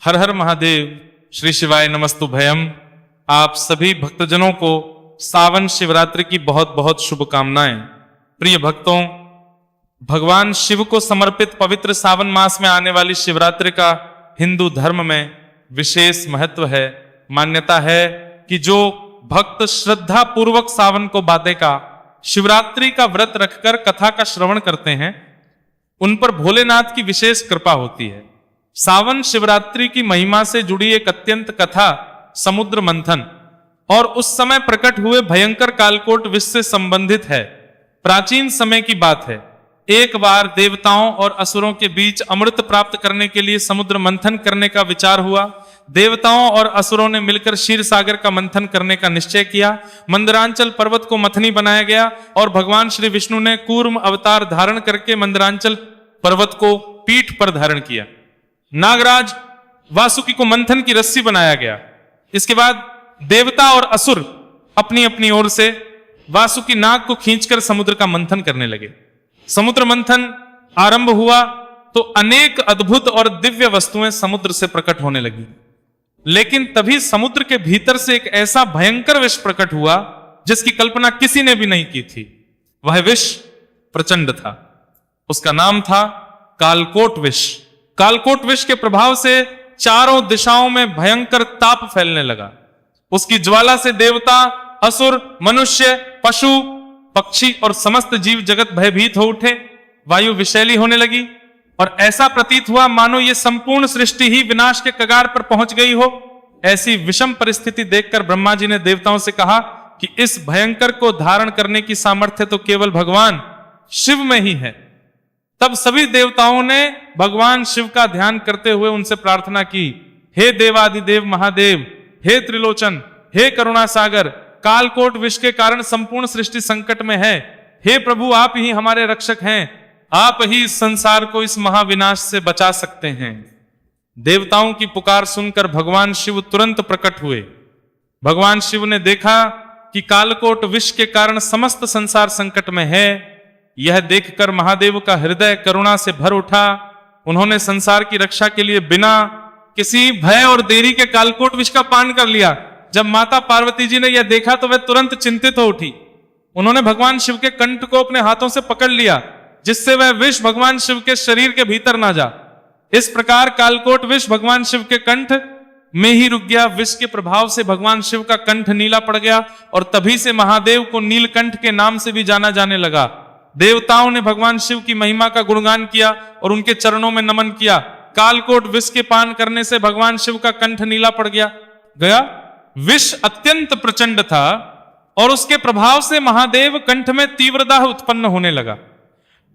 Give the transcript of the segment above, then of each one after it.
हर हर महादेव, श्री शिवाय नमस्तुभयम। आप सभी भक्तजनों को सावन शिवरात्रि की बहुत बहुत शुभकामनाएं। प्रिय भक्तों, भगवान शिव को समर्पित पवित्र सावन मास में आने वाली शिवरात्रि का हिंदू धर्म में विशेष महत्व है। मान्यता है कि जो भक्त श्रद्धा पूर्वक सावन को बाते का शिवरात्रि का व्रत रखकर कथा का श्रवण करते हैं, उन पर भोलेनाथ की विशेष कृपा होती है। सावन शिवरात्रि की महिमा से जुड़ी एक अत्यंत कथा समुद्र मंथन और उस समय प्रकट हुए भयंकर कालकोट विष से संबंधित है। प्राचीन समय की बात है। एक बार देवताओं और असुरों के बीच अमृत प्राप्त करने के लिए समुद्र मंथन करने का विचार हुआ। देवताओं और असुरों ने मिलकर क्षीर सागर का मंथन करने का निश्चय किया। मंदरांचल पर्वत को मथनी बनाया गया और भगवान श्री विष्णु ने कूर्म अवतार धारण करके मंदरांचल पर्वत को पीठ पर धारण किया। नागराज वासुकी को मंथन की रस्सी बनाया गया। इसके बाद देवता और असुर अपनी अपनी ओर से वासुकी नाग को खींचकर समुद्र का मंथन करने लगे। समुद्र मंथन आरंभ हुआ तो अनेक अद्भुत और दिव्य वस्तुएं समुद्र से प्रकट होने लगी। लेकिन तभी समुद्र के भीतर से एक ऐसा भयंकर विष प्रकट हुआ जिसकी कल्पना किसी ने भी नहीं की थी। वह विष प्रचंड था। उसका नाम था कालकोट विष। कालकोट विष के प्रभाव से चारों दिशाओं में भयंकर ताप फैलने लगा। उसकी ज्वाला से देवता, असुर, मनुष्य, पशु, पक्षी और समस्त जीव जगत भयभीत हो उठे। वायु विषैली होने लगी और ऐसा प्रतीत हुआ मानो ये संपूर्ण सृष्टि ही विनाश के कगार पर पहुंच गई हो। ऐसी विषम परिस्थिति देखकर ब्रह्मा जी ने देवताओं से कहा कि इस भयंकर को धारण करने की सामर्थ्य तो केवल भगवान शिव में ही है। तब सभी देवताओं ने भगवान शिव का ध्यान करते हुए उनसे प्रार्थना की, हे देवादिदेव महादेव, हे त्रिलोचन, हे करुणा सागर, कालकोट विष के कारण संपूर्ण सृष्टि संकट में है। हे प्रभु, आप ही हमारे रक्षक हैं। आप ही इस संसार को इस महाविनाश से बचा सकते हैं। देवताओं की पुकार सुनकर भगवान शिव तुरंत प्रकट हुए। भगवान शिव ने देखा कि कालकोट विष के कारण समस्त संसार संकट में है। यह देखकर महादेव का हृदय करुणा से भर उठा। उन्होंने संसार की रक्षा के लिए बिना किसी भय और देरी के कालकोट विष का पान कर लिया। जब माता पार्वती जी ने यह देखा तो वह तुरंत चिंतित हो उठी। उन्होंने भगवान शिव के कंठ को अपने हाथों से पकड़ लिया जिससे वह विष भगवान शिव के शरीर के भीतर ना जा। इस प्रकार कालकोट विष भगवान शिव के कंठ में ही रुक गया। विष के प्रभाव से भगवान शिव का कंठ नीला पड़ गया और तभी से महादेव को नीलकंठ के नाम से भी जाना जाने लगा। देवताओं ने भगवान शिव की महिमा का गुणगान किया और उनके चरणों में नमन किया। कालकोट विष के पान करने से भगवान शिव का कंठ नीला पड़ गया। विष अत्यंत प्रचंड था और उसके प्रभाव से महादेव कंठ में तीव्र दाह उत्पन्न होने लगा।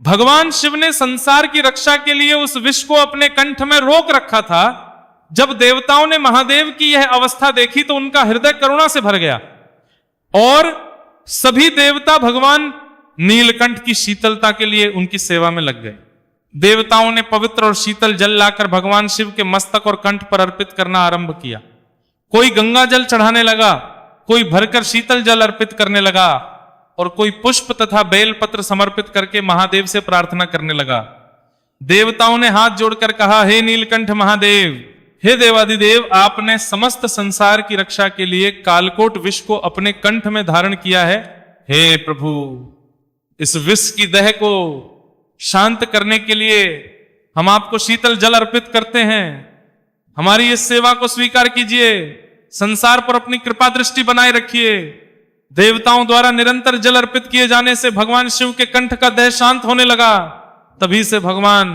भगवान शिव ने संसार की रक्षा के लिए उस विष को अपने कंठ में रोक रखा था। जब देवताओं ने महादेव की यह अवस्था देखी तो उनका हृदय करुणा से भर गया और सभी देवता भगवान नीलकंठ की शीतलता के लिए उनकी सेवा में लग गए। देवताओं ने पवित्र और शीतल जल लाकर भगवान शिव के मस्तक और कंठ पर अर्पित करना आरंभ किया। कोई गंगा जल चढ़ाने लगा, कोई भरकर शीतल जल अर्पित करने लगा और कोई पुष्प तथा बेल पत्र समर्पित करके महादेव से प्रार्थना करने लगा। देवताओं ने हाथ जोड़कर कहा, हे नीलकंठ महादेव, हे देवादिदेव, आपने समस्त संसार की रक्षा के लिए कालकोट विष को अपने कंठ में धारण किया है। हे प्रभु, इस विष की दह को शांत करने के लिए हम आपको शीतल जल अर्पित करते हैं। हमारी इस सेवा को स्वीकार कीजिए। संसार पर अपनी कृपा दृष्टि बनाए रखिए। देवताओं द्वारा निरंतर जल अर्पित किए जाने से भगवान शिव के कंठ का दह शांत होने लगा। तभी से भगवान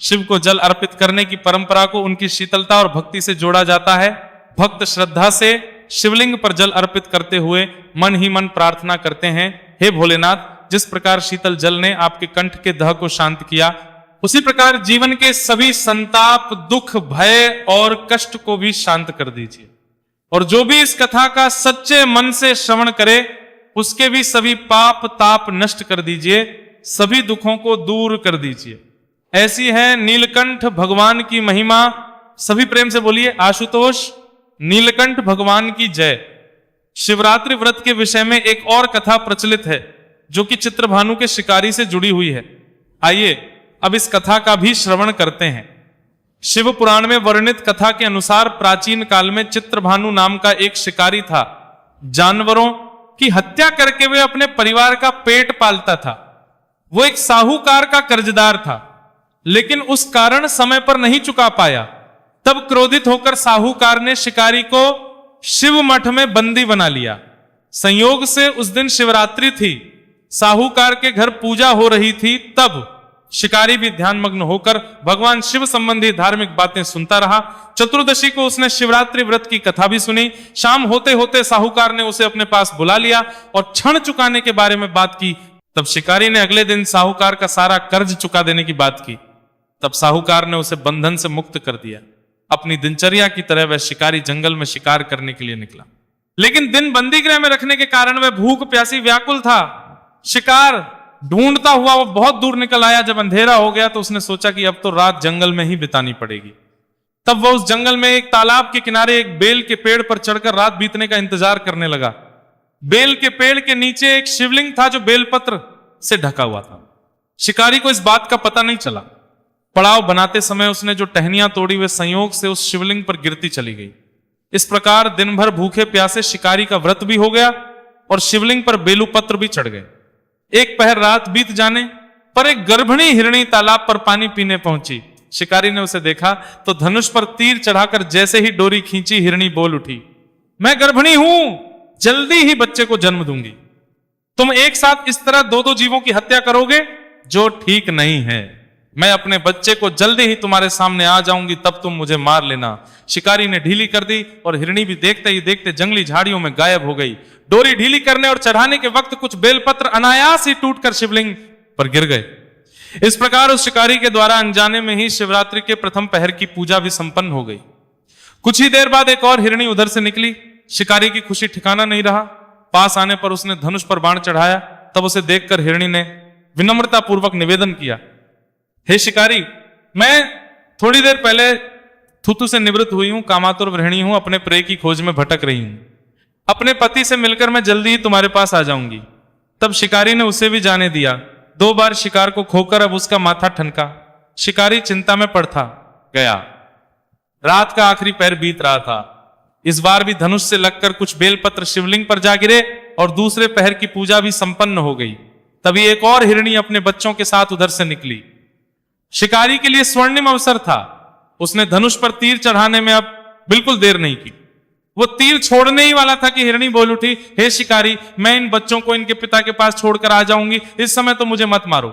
शिव को जल अर्पित करने की परंपरा को उनकी शीतलता और भक्ति से जोड़ा जाता है। भक्त श्रद्धा से शिवलिंग पर जल अर्पित करते हुए मन ही मन प्रार्थना करते हैं, हे भोलेनाथ, जिस प्रकार शीतल जल ने आपके कंठ के दह को शांत किया, उसी प्रकार जीवन के सभी संताप, दुख, भय और कष्ट को भी शांत कर दीजिए। और जो भी इस कथा का सच्चे मन से श्रवण करे उसके भी सभी पाप ताप नष्ट कर दीजिए, सभी दुखों को दूर कर दीजिए। ऐसी है नीलकंठ भगवान की महिमा। सभी प्रेम से बोलिए, आशुतोष नीलकंठ भगवान की जय। शिवरात्रि व्रत के विषय में एक और कथा प्रचलित है जो कि चित्रभानु के शिकारी से जुड़ी हुई है। आइए अब इस कथा का भी श्रवण करते हैं। शिव पुराण में वर्णित कथा के अनुसार प्राचीन काल में चित्रभानु नाम का एक शिकारी था। जानवरों की हत्या करके वे अपने परिवार का पेट पालता था। वो एक साहूकार का कर्जदार था, लेकिन उस कारण समय पर नहीं चुका पाया। तब क्रोधित होकर साहूकार ने शिकारी को शिव मठ में बंदी बना लिया। संयोग से उस दिन शिवरात्रि थी, साहूकार के घर पूजा हो रही थी। तब शिकारी भी ध्यानमग्न होकर भगवान शिव संबंधी धार्मिक बातें सुनता रहा। चतुर्दशी को उसने शिवरात्रि व्रत की कथा भी सुनी। शाम होते होते साहूकार ने उसे अपने पास बुला लिया और क्षण चुकाने के बारे में बात की। तब शिकारी ने अगले दिन साहूकार का सारा कर्ज चुका देने की बात की। तब साहूकार ने उसे बंधन से मुक्त कर दिया। अपनी दिनचर्या की तरह वह शिकारी जंगल में शिकार करने के लिए निकला, लेकिन दिन बंदी गृह में रखने के कारण वह भूख प्यासी व्याकुल था। शिकार ढूंढता हुआ वो बहुत दूर निकल आया। जब अंधेरा हो गया तो उसने सोचा कि अब तो रात जंगल में ही बितानी पड़ेगी। तब वह उस जंगल में एक तालाब के किनारे एक बेल के पेड़ पर चढ़कर रात बीतने का इंतजार करने लगा। बेल के पेड़ के नीचे एक शिवलिंग था जो बेलपत्र से ढका हुआ था। शिकारी को इस बात का पता नहीं चला। पड़ाव बनाते समय उसने जो टहनियां तोड़ी वे संयोग से उस शिवलिंग पर गिरती चली गई। इस प्रकार दिन भर भूखे प्यासे शिकारी का व्रत भी हो गया और शिवलिंग पर बेलूपत्र भी चढ़ गए। एक पहर रात बीत जाने पर एक गर्भिणी हिरणी तालाब पर पानी पीने पहुंची। शिकारी ने उसे देखा तो धनुष पर तीर चढ़ाकर जैसे ही डोरी खींची, हिरणी बोल उठी, मैं गर्भिणी हूं, जल्दी ही बच्चे को जन्म दूंगी। तुम एक साथ इस तरह दो दो जीवों की हत्या करोगे जो ठीक नहीं है। मैं अपने बच्चे को जल्दी ही तुम्हारे सामने आ जाऊंगी, तब तुम मुझे मार लेना। शिकारी ने ढीली कर दी और हिरणी भी देखते ही देखते जंगली झाड़ियों में गायब हो गई। डोरी ढीली करने और चढ़ाने के वक्त कुछ बेलपत्र अनायास ही टूटकर शिवलिंग पर गिर गए। इस प्रकार उस शिकारी के द्वारा अनजाने में ही शिवरात्रि के प्रथम पहर की पूजा भी संपन्न हो गई। कुछ ही देर बाद एक और हिरणी उधर से निकली। शिकारी की खुशी ठिकाना नहीं रहा। पास आने पर उसने धनुष पर बाण चढ़ाया। तब उसे देखकर हिरणी ने विनम्रता पूर्वक निवेदन किया, हे शिकारी, मैं थोड़ी देर पहले थुतु से निवृत्त हुई हूं, कामातुर गृहिणी हूं, अपने प्रेय की खोज में भटक रही हूं। अपने पति से मिलकर मैं जल्दी ही तुम्हारे पास आ जाऊंगी। तब शिकारी ने उसे भी जाने दिया। 2 बार शिकार को खोकर अब उसका माथा ठनका। शिकारी चिंता में पड़ था गया। रात का आखिरी पहर बीत रहा था। इस बार भी धनुष से लगकर कुछ बेलपत्र शिवलिंग पर जा गिरे और दूसरे पहर की पूजा भी संपन्न हो गई। तभी एक और हिरणी अपने बच्चों के साथ उधर से निकली। शिकारी के लिए स्वर्णिम अवसर था। उसने धनुष पर तीर चढ़ाने में अब बिल्कुल देर नहीं की। वो तीर छोड़ने ही वाला था कि हिरणी बोल उठी, हे शिकारी, मैं इन बच्चों को इनके पिता के पास छोड़कर आ जाऊंगी, इस समय तो मुझे मत मारो।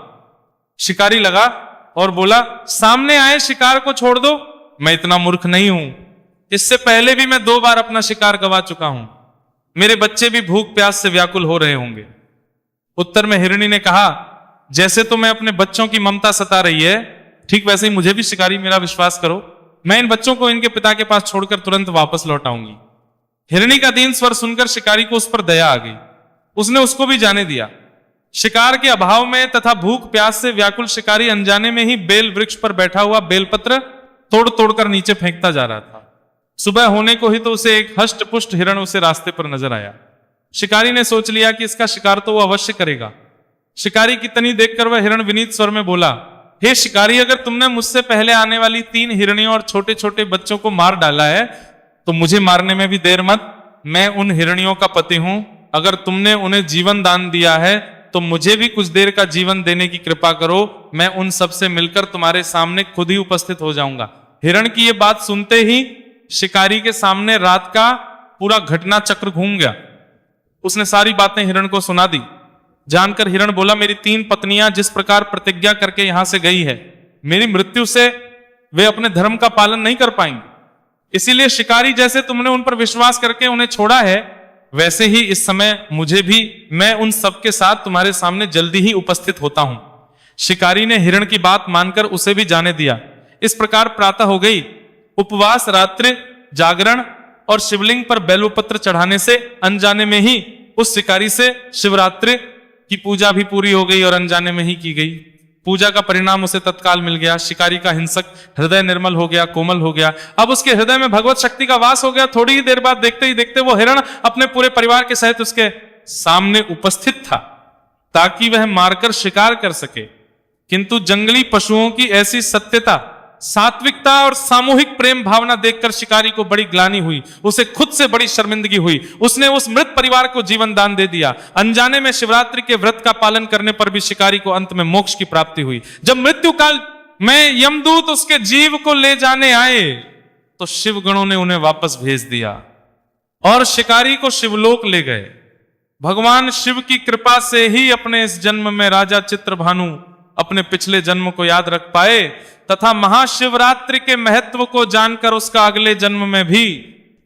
शिकारी लगा और बोला, सामने आए शिकार को छोड़ दो। मैं इतना मूर्ख नहीं हूं, इससे पहले भी मैं 2 बार अपना शिकार गवा चुका हूं। मेरे बच्चे भी भूख प्यास से व्याकुल हो रहे होंगे। उत्तर में हिरणी ने कहा, जैसे तुम्हें अपने बच्चों की ममता सता रही है, ठीक वैसे ही मुझे भी शिकारी, मेरा विश्वास करो, मैं इन बच्चों को इनके पिता के पास छोड़कर तुरंत वापस लौट आऊंगी। हिरणी का दीन स्वर सुनकर शिकारी को उस पर दया आ गई। उसने उसको भी जाने दिया। शिकार के अभाव में तथा भूख प्यास से व्याकुल शिकारी अनजाने में ही बेल वृक्ष पर बैठा हुआ बेलपत्र तोड़ तोड़कर नीचे फेंकता जा रहा था। सुबह होने को ही तो उसे एक हष्ट पुष्ट हिरण उसे रास्ते पर नजर आया। शिकारी ने सोच लिया कि इसका शिकार तो वो अवश्य करेगा। शिकारी की तनी देखकर वह हिरण विनीत स्वर में बोला, हे शिकारी, अगर तुमने मुझसे पहले आने वाली 3 हिरणियों और छोटे छोटे बच्चों को मार डाला है तो मुझे मारने में भी देर मत। मैं उन हिरणियों का पति हूं। अगर तुमने उन्हें जीवन दान दिया है तो मुझे भी कुछ देर का जीवन देने की कृपा करो। मैं उन सब से मिलकर तुम्हारे सामने खुद ही उपस्थित हो जाऊंगा। हिरण की यह बात सुनते ही शिकारी के सामने रात का पूरा घटना चक्र घूम गया। उसने सारी बातें हिरण को सुना दी। जानकर हिरण बोला, मेरी 3 पत्नियां जिस प्रकार प्रतिज्ञा करके यहां से गई है, मेरी मृत्यु से वे अपने धर्म का पालन नहीं कर पाएंगे। इसीलिए शिकारी, जैसे तुमने उन पर विश्वास करके उन्हें छोड़ा है, वैसे ही इस समय मुझे भी, मैं उन सबके साथ तुम्हारे सामने जल्दी ही उपस्थित होता हूं। शिकारी ने हिरण की बात मानकर उसे भी जाने दिया। इस प्रकार प्रातः हो गई। उपवास, रात्रि जागरण और शिवलिंग पर बेलपत्र चढ़ाने से अनजाने में ही उस शिकारी से शिवरात्रि की पूजा भी पूरी हो गई और अनजाने में ही की गई। पूजा का परिणाम उसे तत्काल मिल गया। शिकारी का हिंसक हृदय निर्मल हो गया, कोमल हो गया। अब उसके हृदय में भगवत शक्ति का वास हो गया। थोड़ी ही देर बाद देखते ही देखते वो हिरण अपने पूरे परिवार के सहित उसके सामने उपस्थित था ताकि वह मारकर शिकार कर सके। किंतु जंगली पशुओं की ऐसी सत्यता सात्विकता और सामूहिक प्रेम भावना देखकर शिकारी को बड़ी ग्लानि हुई, उसे खुद से बड़ी शर्मिंदगी हुई। उसने उस मृत परिवार को जीवन दान दे दिया। अनजाने में शिवरात्रि के व्रत का पालन करने पर भी शिकारी को अंत में मोक्ष की प्राप्ति हुई। जब मृत्यु काल में यमदूत उसके जीव को ले जाने आए तो शिवगणों ने उन्हें वापस भेज दिया और शिकारी को शिवलोक ले गए। भगवान शिव की कृपा से ही अपने इस जन्म में राजा चित्रभानु अपने पिछले जन्म को याद रख पाए तथा महाशिवरात्रि के महत्व को जानकर उसका अगले जन्म में भी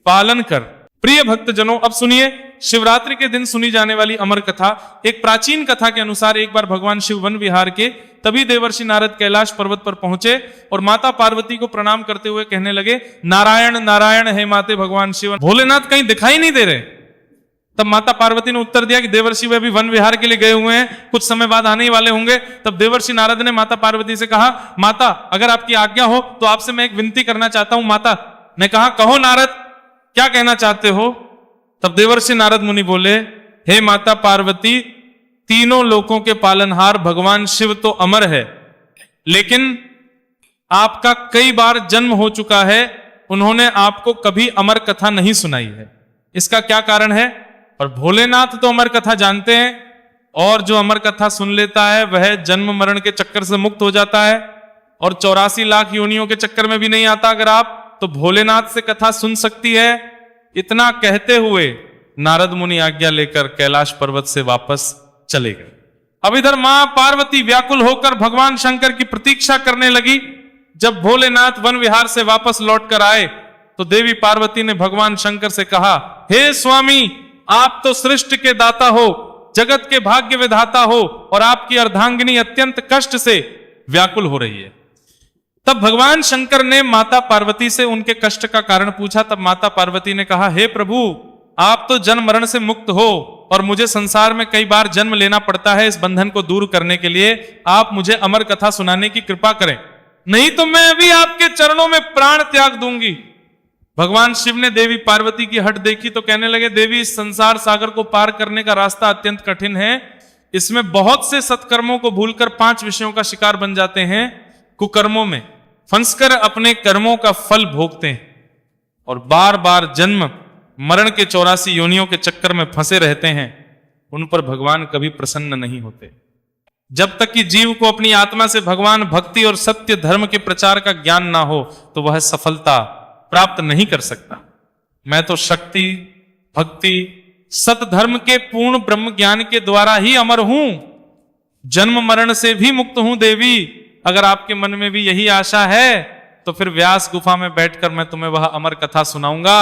पालन कर। प्रिय भक्तजनों, अब सुनिए शिवरात्रि के दिन सुनी जाने वाली अमर कथा। एक प्राचीन कथा के अनुसार एक बार भगवान शिव वन विहार के तभी देवर्षि नारद कैलाश पर्वत पर पहुंचे और माता पार्वती को प्रणाम करते हुए कहने लगे, नारायण नारायण हे माते भगवान शिव। भोलेनाथ कहीं दिखाई नहीं दे रहे। तब माता पार्वती ने उत्तर दिया कि देवर्षि वे भी वन विहार के लिए गए हुए हैं, कुछ समय बाद आने ही वाले होंगे। तब देवर्षि नारद ने माता पार्वती से कहा, माता अगर आपकी आज्ञा हो तो आपसे मैं एक विनती करना चाहता हूं। माता ने कहा, कहो नारद, क्या कहना चाहते हो? तब देवर्षि नारद मुनि बोले, हे माता पार्वती, तीनों लोकों के पालनहार भगवान शिव तो अमर है, लेकिन आपका कई बार जन्म हो चुका है, उन्होंने आपको कभी अमर कथा नहीं सुनाई है। इसका क्या कारण है? और भोलेनाथ तो अमर कथा जानते हैं और जो अमर कथा सुन लेता है वह जन्म मरण के चक्कर से मुक्त हो जाता है और 84 लाख योनियों के चक्कर में भी नहीं आता। अगर आप तो भोलेनाथ से कथा सुन सकती है। इतना कहते हुए नारद मुनि आज्ञा लेकर कैलाश पर्वत से वापस चले गए। अब इधर मां पार्वती व्याकुल होकर भगवान शंकर की प्रतीक्षा करने लगी। जब भोलेनाथ वन विहार से वापस लौट कर आए तो देवी पार्वती ने भगवान शंकर से कहा, हे स्वामी, आप तो सृष्टि के दाता हो, जगत के भाग्य विधाता हो और आपकी अर्धांगिनी अत्यंत कष्ट से व्याकुल हो रही है। तब भगवान शंकर ने माता पार्वती से उनके कष्ट का कारण पूछा। तब माता पार्वती ने कहा, हे प्रभु, आप तो जन्म मरण से मुक्त हो और मुझे संसार में कई बार जन्म लेना पड़ता है। इस बंधन को दूर करने के लिए आप मुझे अमर कथा सुनाने की कृपा करें, नहीं तो मैं अभी आपके चरणों में प्राण त्याग दूंगी। भगवान शिव ने देवी पार्वती की हट देखी तो कहने लगे, देवी, इस संसार सागर को पार करने का रास्ता अत्यंत कठिन है। इसमें बहुत से सत्कर्मों को भूलकर 5 विषयों का शिकार बन जाते हैं। कुकर्मों में फंसकर अपने कर्मों का फल भोगते हैं और बार बार जन्म मरण के 84 योनियों के चक्कर में फंसे रहते हैं। उन पर भगवान कभी प्रसन्न नहीं होते। जब तक कि जीव को अपनी आत्मा से भगवान भक्ति और सत्य धर्म के प्रचार का ज्ञान ना हो तो वह सफलता प्राप्त नहीं कर सकता। मैं तो शक्ति, भक्ति, सत धर्म के पूर्ण ब्रह्म ज्ञान के द्वारा ही अमर हूं, जन्म मरण से भी मुक्त हूं। देवी, अगर आपके मन में भी यही आशा है तो फिर व्यास गुफा में बैठकर मैं तुम्हें वह अमर कथा सुनाऊंगा।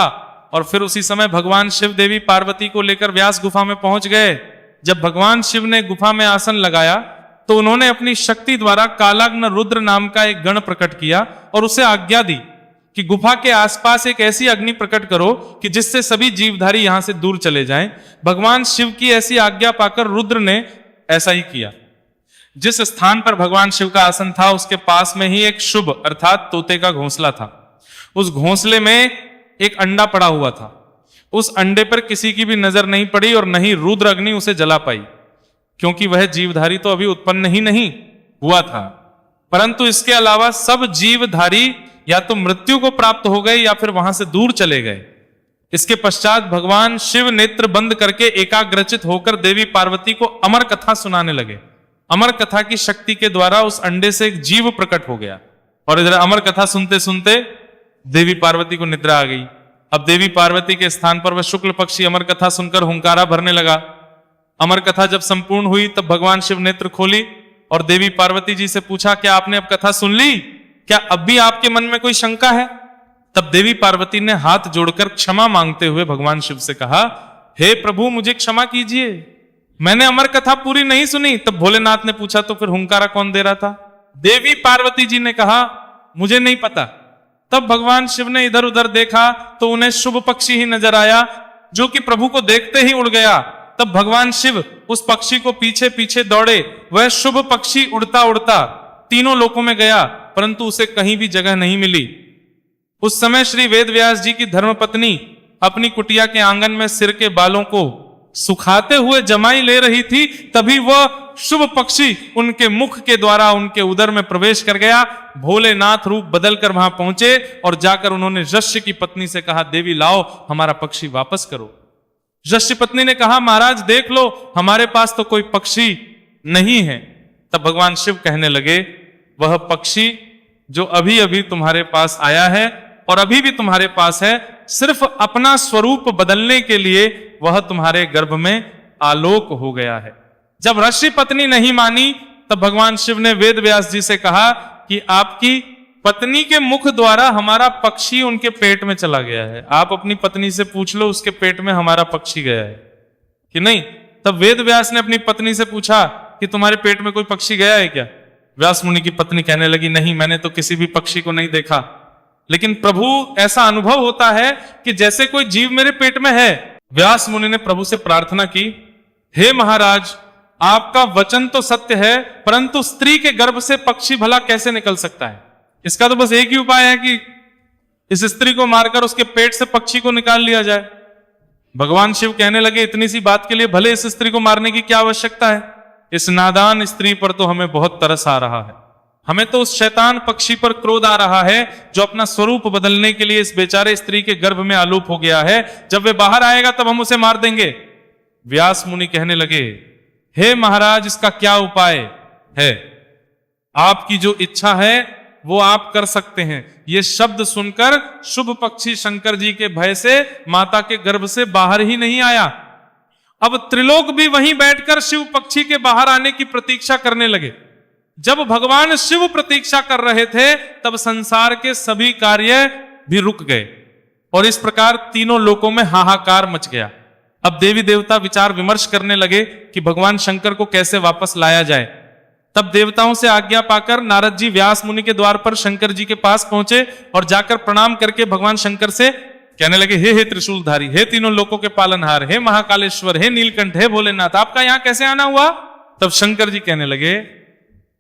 और फिर उसी समय भगवान शिव देवी पार्वती को लेकर व्यास गुफा में पहुंच गए। जब भगवान शिव ने गुफा में आसन लगाया तो उन्होंने अपनी शक्ति द्वारा कालाग्न रुद्र नाम का एक गण प्रकट किया और उसे आज्ञा दी कि गुफा के आसपास एक ऐसी अग्नि प्रकट करो कि जिससे सभी जीवधारी यहां से दूर चले जाएं। भगवान शिव की ऐसी आज्ञा पाकर रुद्र ने ऐसा ही किया। जिस स्थान पर भगवान शिव का आसन था उसके पास में ही एक शुभ अर्थात तोते का घोंसला था। उस घोंसले में एक अंडा पड़ा हुआ था। उस अंडे पर किसी की भी नजर नहीं पड़ी और न ही रुद्र अग्नि उसे जला पाई, क्योंकि वह जीवधारी तो अभी उत्पन्न ही नहीं हुआ था। परंतु इसके अलावा सब जीवधारी या तो मृत्यु को प्राप्त हो गए या फिर वहां से दूर चले गए। इसके पश्चात भगवान शिव नेत्र बंद करके एकाग्रचित होकर देवी पार्वती को अमर कथा सुनाने लगे। अमर कथा की शक्ति के द्वारा उस अंडे से एक जीव प्रकट हो गया और इधर अमर कथा सुनते सुनते देवी पार्वती को निद्रा आ गई। अब देवी पार्वती के स्थान पर वह शुक्ल पक्षी अमर कथा सुनकर हुंकारा भरने लगा। अमर कथा जब संपूर्ण हुई तब भगवान शिव नेत्र खोली और देवी पार्वती जी से पूछा, क्या आपने अब कथा सुन ली? क्या अब भी आपके मन में कोई शंका है? तब देवी पार्वती ने हाथ जोड़कर क्षमा मांगते हुए भगवान शिव से कहा, हे प्रभु, मुझे क्षमा कीजिए, मैंने अमर कथा पूरी नहीं सुनी। तब भोलेनाथ ने पूछा, तो फिर हुंकारा कौन दे रहा था? देवी पार्वती जी ने कहा, मुझे नहीं पता। तब भगवान शिव ने इधर उधर देखा तो उन्हें शुभ पक्षी ही नजर आया, जो कि प्रभु को देखते ही उड़ गया। तब भगवान शिव उस पक्षी को पीछे पीछे दौड़े। वह शुभ पक्षी उड़ता उड़ता तीनों लोकों में गया, परंतु उसे कहीं भी जगह नहीं मिली। उस समय श्री वेदव्यास जी की धर्मपत्नी अपनी कुटिया के आंगन में सिर के बालों को सुखाते हुए जमाई ले रही थी। तभी वह शुभ पक्षी उनके मुख के द्वारा उनके उदर में प्रवेश कर गया। भोलेनाथ रूप बदलकर वहां पहुंचे और जाकर उन्होंने जश्य की पत्नी से कहा, देवी लाओ हमारा पक्षी वापस करो। जश्य पत्नी ने कहा, महाराज देख लो हमारे पास तो कोई पक्षी नहीं है। तब भगवान शिव कहने लगे, वह पक्षी जो अभी अभी तुम्हारे पास आया है और अभी भी तुम्हारे पास है, सिर्फ अपना स्वरूप बदलने के लिए वह तुम्हारे गर्भ में आलोक हो गया है। जब ऋषि पत्नी नहीं मानी तब भगवान शिव ने वेद व्यास जी से कहा कि आपकी पत्नी के मुख द्वारा हमारा पक्षी उनके पेट में चला गया है, आप अपनी पत्नी से पूछ लो उसके पेट में हमारा पक्षी गया है कि नहीं। तब वेद व्यास ने अपनी पत्नी से पूछा कि तुम्हारे पेट में कोई पक्षी गया है क्या? व्यास मुनि की पत्नी कहने लगी, नहीं मैंने तो किसी भी पक्षी को नहीं देखा, लेकिन प्रभु ऐसा अनुभव होता है कि जैसे कोई जीव मेरे पेट में है। व्यास मुनि ने प्रभु से प्रार्थना की, हे महाराज आपका वचन तो सत्य है, परंतु स्त्री के गर्भ से पक्षी भला कैसे निकल सकता है? इसका तो बस एक ही उपाय है कि इस स्त्री को मारकर उसके पेट से पक्षी को निकाल लिया जाए। भगवान शिव कहने लगे, इतनी सी बात के लिए भले इस स्त्री को मारने की क्या आवश्यकता है? इस नादान स्त्री पर तो हमें बहुत तरस आ रहा है, हमें तो उस शैतान पक्षी पर क्रोध आ रहा है जो अपना स्वरूप बदलने के लिए इस बेचारे स्त्री के गर्भ में आलोप हो गया है। जब वे बाहर आएगा तब हम उसे मार देंगे। व्यास मुनि कहने लगे, हे महाराज इसका क्या उपाय है? आपकी जो इच्छा है वो आप कर सकते हैं। ये शब्द सुनकर शुभ पक्षी शंकर जी के भय से माता के गर्भ से बाहर ही नहीं आया। अब त्रिलोक भी वहीं बैठकर शिव पक्षी के बाहर आने की प्रतीक्षा करने लगे। जब भगवान शिव प्रतीक्षा कर रहे थे तब संसार के सभी कार्य भी रुक गए और इस प्रकार तीनों लोकों में हाहाकार मच गया। अब देवी देवता विचार विमर्श करने लगे कि भगवान शंकर को कैसे वापस लाया जाए। तब देवताओं से आज्ञा पाकर नारद जी व्यास मुनि के द्वार पर शंकर जी के पास पहुंचे और जाकर प्रणाम करके भगवान शंकर से कहने लगे, हे त्रिशूलधारी, हे तीनों लोकों के पालनहार, हे महाकालेश्वर, हे नीलकंठ, हे भोलेनाथ, आपका यहां कैसे आना हुआ? तब शंकर जी कहने लगे,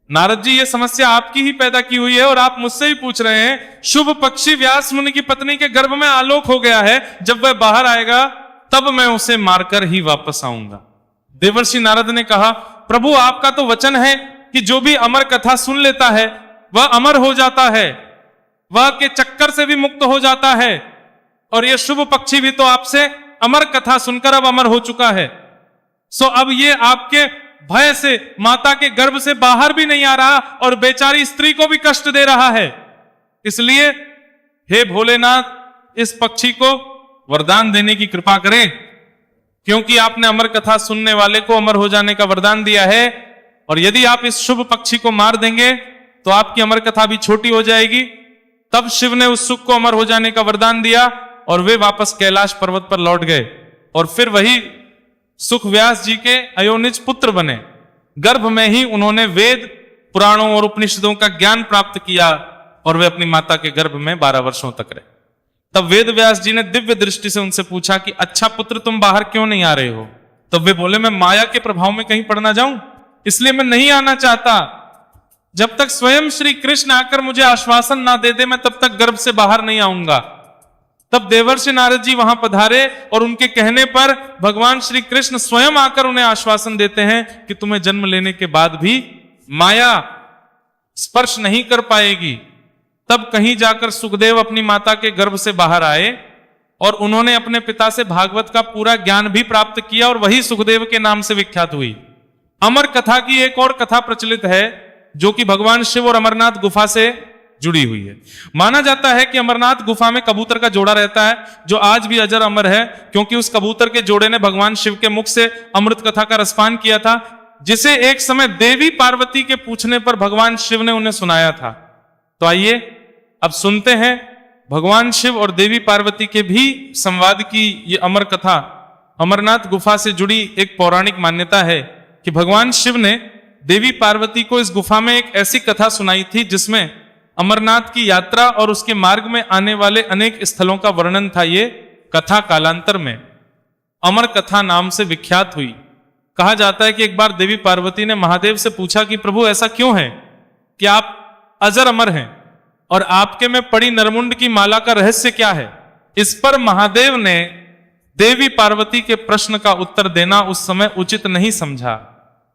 नारद जी ये समस्या आपकी ही पैदा की हुई है और आप मुझसे ही पूछ रहे हैं। शुभ पक्षी व्यास मुनि की पत्नी के गर्भ में आलोक हो गया है, जब वह बाहर आएगा तब मैं उसे मारकर ही वापस आऊंगा। देवर्षि नारद ने कहा, प्रभु आपका तो वचन है कि जो भी अमर कथा सुन लेता है वह अमर हो जाता है, वह के चक्कर से भी मुक्त हो जाता है, और यह शुभ पक्षी भी तो आपसे अमर कथा सुनकर अब अमर हो चुका है। सो अब ये आपके भय से माता के गर्भ से बाहर भी नहीं आ रहा और बेचारी स्त्री को भी कष्ट दे रहा है। इसलिए हे भोलेनाथ इस पक्षी को वरदान देने की कृपा करें, क्योंकि आपने अमर कथा सुनने वाले को अमर हो जाने का वरदान दिया है, और यदि आप इस शुभ पक्षी को मार देंगे तो आपकी अमर कथा भी छोटी हो जाएगी। तब शिव ने उस सुख को अमर हो जाने का वरदान दिया और वे वापस कैलाश पर्वत पर लौट गए और फिर वही सुख व्यास जी के अयोनिज पुत्र बने। गर्भ में ही उन्होंने वेद पुराणों और उपनिषदों का ज्ञान प्राप्त किया और वे अपनी माता के गर्भ में 12 वर्षों तक रहे। तब वेद व्यास जी ने दिव्य दृष्टि से उनसे पूछा कि अच्छा पुत्र तुम बाहर क्यों नहीं आ रहे हो? तब वे बोले, मैं माया के प्रभाव में कहीं पड़ ना जाऊं, इसलिए मैं नहीं आना चाहता। जब तक स्वयं श्री कृष्ण आकर मुझे आश्वासन ना दे दे मैं तब तक गर्भ से बाहर नहीं आऊंगा। तब देवर्षि नारद जी वहां पधारे और उनके कहने पर भगवान श्री कृष्ण स्वयं आकर उन्हें आश्वासन देते हैं कि तुम्हें जन्म लेने के बाद भी माया स्पर्श नहीं कर पाएगी। तब कहीं जाकर सुखदेव अपनी माता के गर्भ से बाहर आए और उन्होंने अपने पिता से भागवत का पूरा ज्ञान भी प्राप्त किया और वही सुखदेव के नाम से विख्यात हुई। अमर कथा की एक और कथा प्रचलित है जो कि भगवान शिव और अमरनाथ गुफा से जुड़ी हुई है। माना जाता है कि अमरनाथ गुफा में कबूतर का जोड़ा रहता है जो आज भी अजर अमर है, क्योंकि उस कबूतर के जोड़े ने भगवान शिव के मुख से अमृत कथा का रसपान किया था, जिसे एक समय देवी पार्वती के पूछने पर भगवान शिव ने उन्हें सुनाया था। तो आइए अब सुनते हैं भगवान शिव और देवी पार्वती के भी संवाद की ये अमर कथा। अमरनाथ गुफा से जुड़ी एक पौराणिक मान्यता है कि भगवान शिव ने देवी पार्वती को इस गुफा में एक ऐसी कथा सुनाई थी जिसमें अमरनाथ की यात्रा और उसके मार्ग में आने वाले अनेक स्थलों का वर्णन था। ये कथा कालांतर में अमर कथा नाम से विख्यात हुई। कहा जाता है कि एक बार देवी पार्वती ने महादेव से पूछा कि प्रभु ऐसा क्यों है कि आप अजर अमर हैं और आपके में पड़ी नरमुंड की माला का रहस्य क्या है? इस पर महादेव ने देवी पार्वती के प्रश्न का उत्तर देना उस समय उचित नहीं समझा,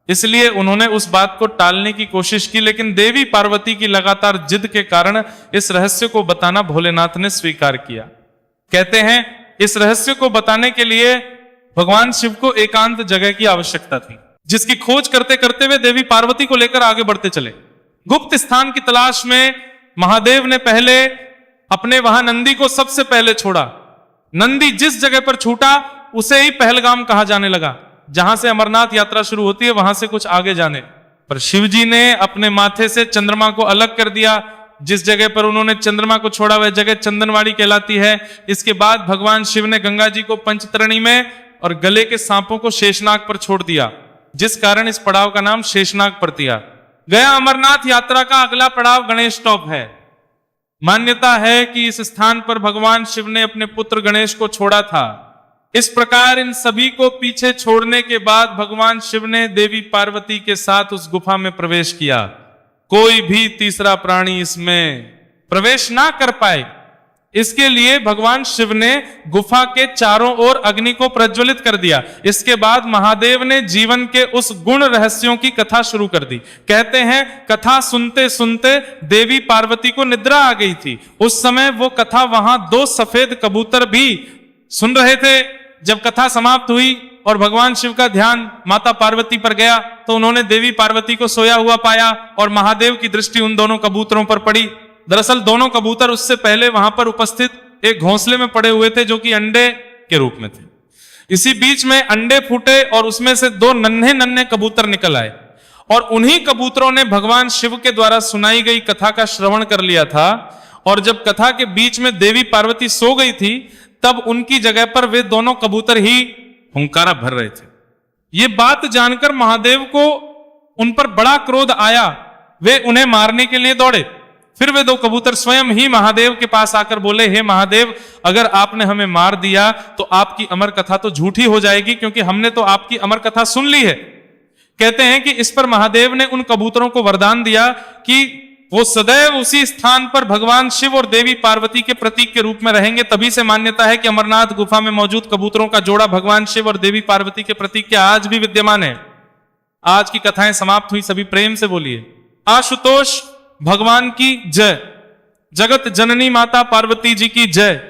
इसलिए उन्होंने उस बात को टालने की कोशिश की, लेकिन देवी पार्वती की लगातार जिद के कारण इस रहस्य को बताना भोलेनाथ ने स्वीकार किया। कहते हैं इस रहस्य को बताने के लिए भगवान शिव को एकांत जगह की आवश्यकता थी, जिसकी खोज करते करते वे देवी पार्वती को लेकर आगे बढ़ते चले। गुप्त स्थान की तलाश में महादेव ने पहले अपने वहां नंदी को सबसे पहले छोड़ा। नंदी जिस जगह पर छूटा उसे ही पहलगाम कहा जाने लगा। जहां से अमरनाथ यात्रा शुरू होती है वहां से कुछ आगे जाने पर शिव जी ने अपने माथे से चंद्रमा को अलग कर दिया। जिस जगह पर उन्होंने चंद्रमा को छोड़ा वह जगह चंदनवाड़ी कहलाती है। इसके बाद भगवान शिव ने गंगा जी को पंचतरणी में और गले के सांपों को शेषनाग पर छोड़ दिया, जिस कारण इस पड़ाव का नाम शेषनाग पर्तिया। गया अमरनाथ यात्रा का अगला पड़ाव गणेश टॉप है। मान्यता है कि इस स्थान पर भगवान शिव ने अपने पुत्र गणेश को छोड़ा था। इस प्रकार इन सभी को पीछे छोड़ने के बाद भगवान शिव ने देवी पार्वती के साथ उस गुफा में प्रवेश किया। कोई भी तीसरा प्राणी इसमें प्रवेश ना कर पाए, इसके लिए भगवान शिव ने गुफा के चारों ओर अग्नि को प्रज्वलित कर दिया। इसके बाद महादेव ने जीवन के उस गुण रहस्यों की कथा शुरू कर दी। कहते हैं कथा सुनते सुनते देवी पार्वती को निद्रा आ गई थी। उस समय वो कथा वहां 2 सफेद कबूतर भी सुन रहे थे। जब कथा समाप्त हुई और भगवान शिव का ध्यान माता पार्वती पर गया तो उन्होंने देवी पार्वती को सोया हुआ पाया और महादेव की दृष्टि उन दोनों कबूतरों पर पड़ी। दरअसल दोनों कबूतर उससे पहले वहां पर उपस्थित एक घोंसले में पड़े हुए थे जो कि अंडे के रूप में थे। इसी बीच में अंडे फूटे और उसमें से 2 नन्हे नन्हे कबूतर निकल आए और उन्हीं कबूतरों ने भगवान शिव के द्वारा सुनाई गई कथा का श्रवण कर लिया था। और जब कथा के बीच में देवी पार्वती सो गई थी तब उनकी जगह पर वे दोनों कबूतर ही हुंकारा भर रहे थे। ये बात जानकर महादेव को उन पर बड़ा क्रोध आया। वे उन्हें मारने के लिए दौड़े। फिर वे 2 कबूतर स्वयं ही महादेव के पास आकर बोले, हे महादेव, अगर आपने हमें मार दिया तो आपकी अमर कथा तो झूठी हो जाएगी, क्योंकि हमने तो आपकी अमर कथा सुन ली है। कहते हैं कि इस पर महादेव ने उन कबूतरों को वरदान दिया कि वो सदैव उसी स्थान पर भगवान शिव और देवी पार्वती के प्रतीक के रूप में रहेंगे। तभी से मान्यता है कि अमरनाथ गुफा में मौजूद कबूतरों का जोड़ा भगवान शिव और देवी पार्वती के प्रतीक के आज भी विद्यमान है। आज की कथाएं समाप्त हुई, सभी प्रेम से बोलिए आशुतोष भगवान की जय। जगत जननी माता पार्वती जी की जय।